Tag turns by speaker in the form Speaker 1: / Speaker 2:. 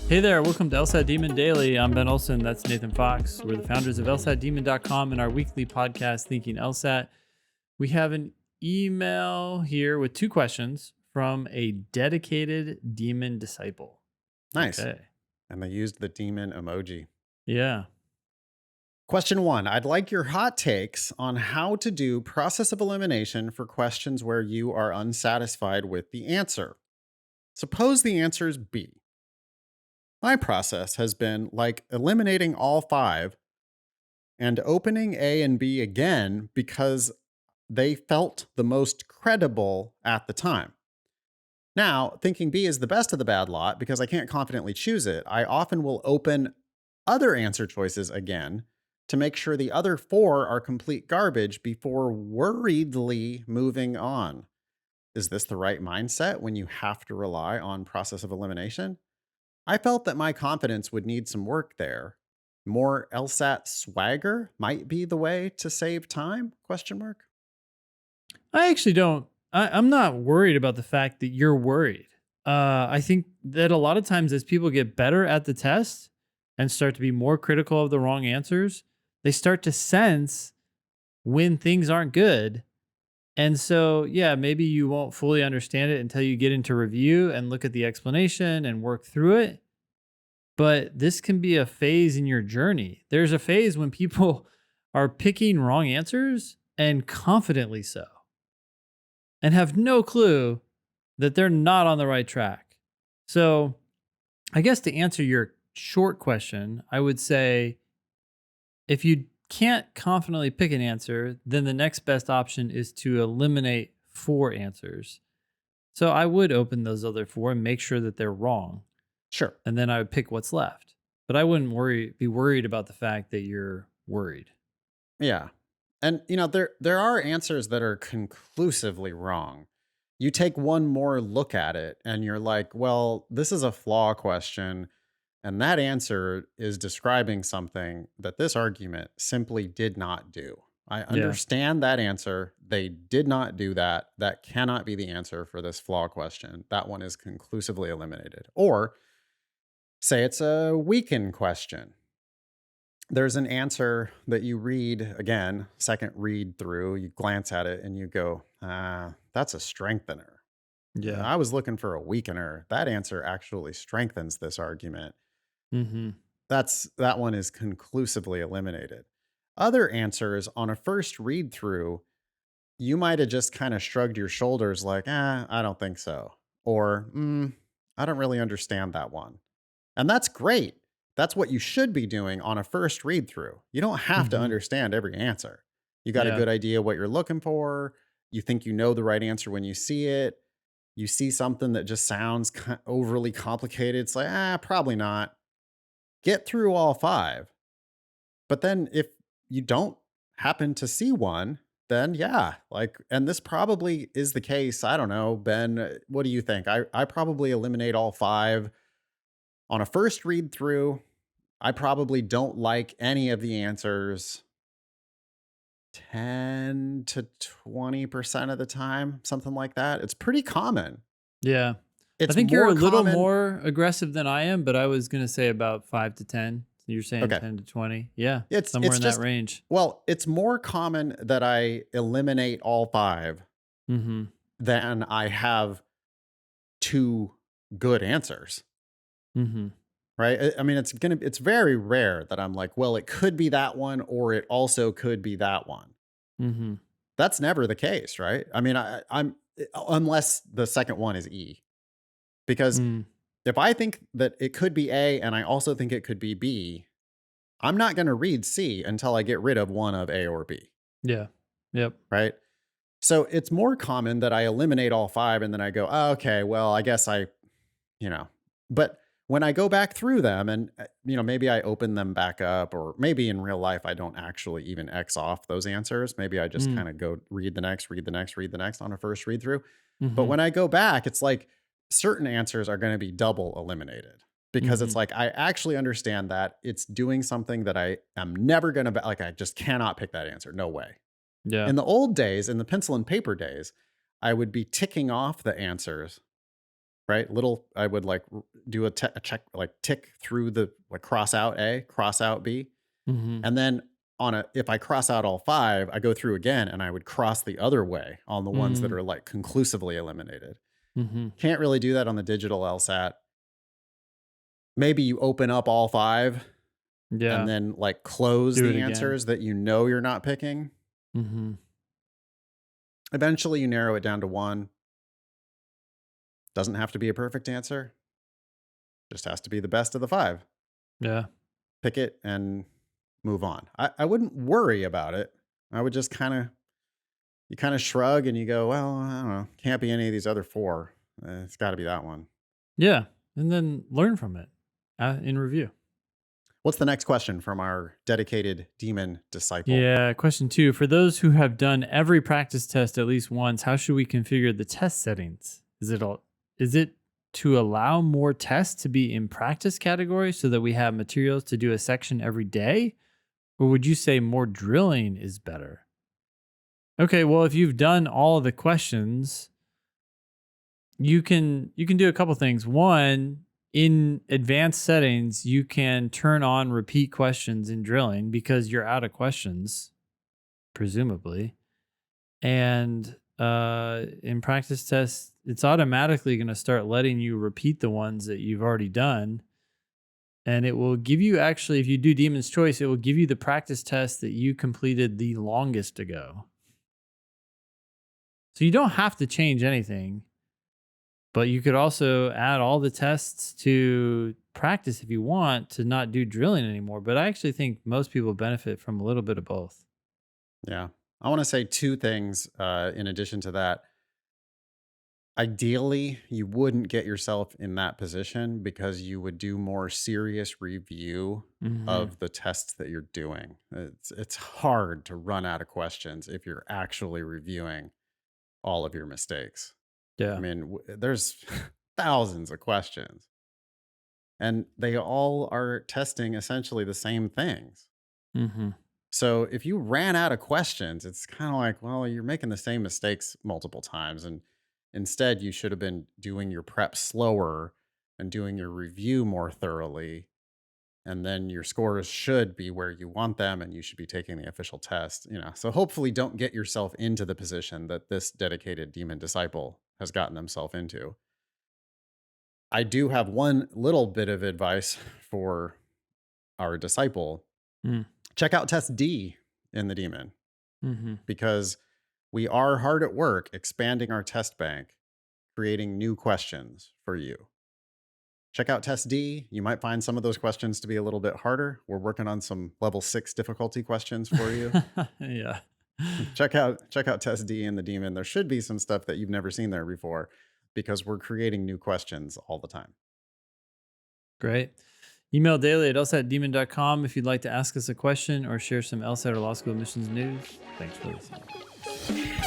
Speaker 1: Hey there, welcome to LSAT Demon Daily. I'm Ben Olson. That's Nathan Fox. We're the founders of LSATdemon.com and our weekly podcast, Thinking LSAT. We have an email here with two questions from a dedicated demon disciple.
Speaker 2: Nice.
Speaker 1: Okay.
Speaker 2: And they used the demon emoji.
Speaker 1: Yeah.
Speaker 2: Question 1. I'd like your hot takes on how to do process of elimination for questions where you are unsatisfied with the answer. Suppose the answer is B. My process has been like eliminating all 5 and opening A and B again because they felt the most credible at the time. Now, thinking B is the best of the bad lot because I can't confidently choose it, I often will open other answer choices again to make sure the other 4 are complete garbage before worriedly moving on. Is this the right mindset when you have to rely on process of elimination? I felt that my confidence would need some work there. More LSAT swagger might be the way to save time? Question mark.
Speaker 1: I actually don't, I'm not worried about the fact that you're worried. I think that a lot of times as people get better at the test and start to be more critical of the wrong answers, they start to sense when things aren't good. And so, yeah, maybe you won't fully understand it until you get into review and look at the explanation and work through it. But this can be a phase in your journey. There's a phase when people are picking wrong answers and confidently so, and have no clue that they're not on the right track. So, I guess to answer your short question, I would say if you can't confidently pick an answer, then the next best option is to eliminate 4 answers. So I would open those other 4 and make sure that they're wrong,
Speaker 2: Sure.
Speaker 1: and then I would pick what's left. But I wouldn't be worried about the fact that you're worried.
Speaker 2: Yeah. And there are answers that are conclusively wrong. You take one more look at it and you're like, well, this is a flaw question. And that answer is describing something that this argument simply did not do. I
Speaker 1: Yeah.
Speaker 2: understand that answer. They did not do that. That cannot be the answer for this flaw question. That one is conclusively eliminated. Or say it's a weaken question. There's an answer that you read again, second read through, you glance at it and you go, that's a strengthener.
Speaker 1: Yeah.
Speaker 2: I was looking for a weakener. That answer actually strengthens this argument.
Speaker 1: Mhm.
Speaker 2: That one is conclusively eliminated. Other answers on a first read through, you might have just kind of shrugged your shoulders like, I don't think so. Or, I don't really understand that one. And that's great. That's what you should be doing on a first read through. You don't have to
Speaker 1: Mhm.
Speaker 2: understand every answer. You got a
Speaker 1: Yeah.
Speaker 2: good idea what you're looking for. You think you know the right answer when you see it. You see something that just sounds overly complicated. It's like, probably not. Get through all 5. But then if you don't happen to see one, then yeah, and this probably is the case. I don't know, Ben, what do you think? I probably eliminate all 5 on a first read through. I probably don't like any of the answers 10 to 20% of the time, something like that. It's pretty common.
Speaker 1: Yeah. I
Speaker 2: It's
Speaker 1: think you're
Speaker 2: more
Speaker 1: a little
Speaker 2: common.
Speaker 1: more aggressive than I am, but I was gonna say about 5 to 10. So you're saying
Speaker 2: Okay.
Speaker 1: 10 to 20. Yeah,
Speaker 2: It's
Speaker 1: somewhere
Speaker 2: it's
Speaker 1: in that
Speaker 2: just
Speaker 1: range.
Speaker 2: well, it's more common that I eliminate all 5
Speaker 1: Mhm.
Speaker 2: than I have 2 good answers.
Speaker 1: Mhm.
Speaker 2: Right? I mean, it's very rare that I'm like, well, it could be that one or it also could be that one.
Speaker 1: Mhm.
Speaker 2: That's never the case, right? I mean, I'm unless the second one is E. Because
Speaker 1: Mm.
Speaker 2: if I think that it could be A and I also think it could be B, I'm not going to read C until I get rid of one of A or B,
Speaker 1: Yeah. Yep.
Speaker 2: right? So it's more common that I eliminate all 5 and then I go, oh, okay, well, I guess you know, but when I go back through them and, maybe I open them back up, or maybe in real life, I don't actually even X off those answers. Maybe I just
Speaker 1: Mm.
Speaker 2: kind of go read the next, read the next, read the next on a first read through. But
Speaker 1: Mhm.
Speaker 2: when I go back, it's like certain answers are going to be double eliminated because it's
Speaker 1: Mhm.
Speaker 2: like, I actually understand that it's doing something that I am never going to, like, I just cannot pick that answer. No way.
Speaker 1: Yeah.
Speaker 2: In the old days, in the pencil and paper days, I would be ticking off the answers right? I would like do a check, like tick through the, like cross out A, cross out B.
Speaker 1: Mm-hmm.
Speaker 2: And then if I cross out all five, I go through again and I would cross the other way on the ones that are like conclusively eliminated.
Speaker 1: Mm-hmm.
Speaker 2: Can't really do that on the digital LSAT. Maybe you open up all five and
Speaker 1: Yeah.
Speaker 2: then like close
Speaker 1: Do it
Speaker 2: the
Speaker 1: again.
Speaker 2: answers that you know you're not picking.
Speaker 1: Mm-hmm.
Speaker 2: Eventually you narrow it down to one. Doesn't have to be a perfect answer. Just has to be the best of the five.
Speaker 1: Yeah.
Speaker 2: Pick it and move on. I wouldn't worry about it. I would just you kind of shrug and you go, well, I don't know. Can't be any of these other four. It's got to be that one.
Speaker 1: Yeah. And then learn from it in review.
Speaker 2: What's the next question from our dedicated demon disciple?
Speaker 1: Yeah. Question 2. For those who have done every practice test at least once, how should we configure the test settings? Is it to allow more tests to be in practice category so that we have materials to do a section every day? Or would you say more drilling is better? Okay, well, if you've done all of the questions, you can do a couple things. One, in advanced settings, you can turn on repeat questions in drilling because you're out of questions, presumably. And in practice tests, it's automatically going to start letting you repeat the ones that you've already done. And it will give you, actually, if you do Demon's Choice, it will give you the practice test that you completed the longest ago. So you don't have to change anything, but you could also add all the tests to practice if you want to not do drilling anymore. But I actually think most people benefit from a little bit of both.
Speaker 2: Yeah. I want to say two things in addition to that. Ideally, you wouldn't get yourself in that position because you would do more serious review
Speaker 1: Mm-hmm.
Speaker 2: of the tests that you're doing. It's hard to run out of questions if you're actually reviewing all of your mistakes. I
Speaker 1: Yeah.
Speaker 2: mean, there's thousands of questions and they all are testing essentially the same things.
Speaker 1: Mm-hmm.
Speaker 2: So if you ran out of questions, it's kind of like, well, you're making the same mistakes multiple times. And instead, you should have been doing your prep slower and doing your review more thoroughly. And then your scores should be where you want them and you should be taking the official test. So hopefully don't get yourself into the position that this dedicated demon disciple has gotten himself into. I do have one little bit of advice for our disciple.
Speaker 1: Mm.
Speaker 2: Check out test D in the demon
Speaker 1: Mm-hmm.
Speaker 2: because we are hard at work expanding our test bank, creating new questions for you. Check out test D. You might find some of those questions to be a little bit harder. We're working on some level 6 difficulty questions for you.
Speaker 1: Yeah.
Speaker 2: check out test D in the demon. There should be some stuff that you've never seen there before because we're creating new questions all the time.
Speaker 1: Great. Email daily at lsatdemon.com if you'd like to ask us a question or share some LSAT or law school admissions news. Thanks for listening.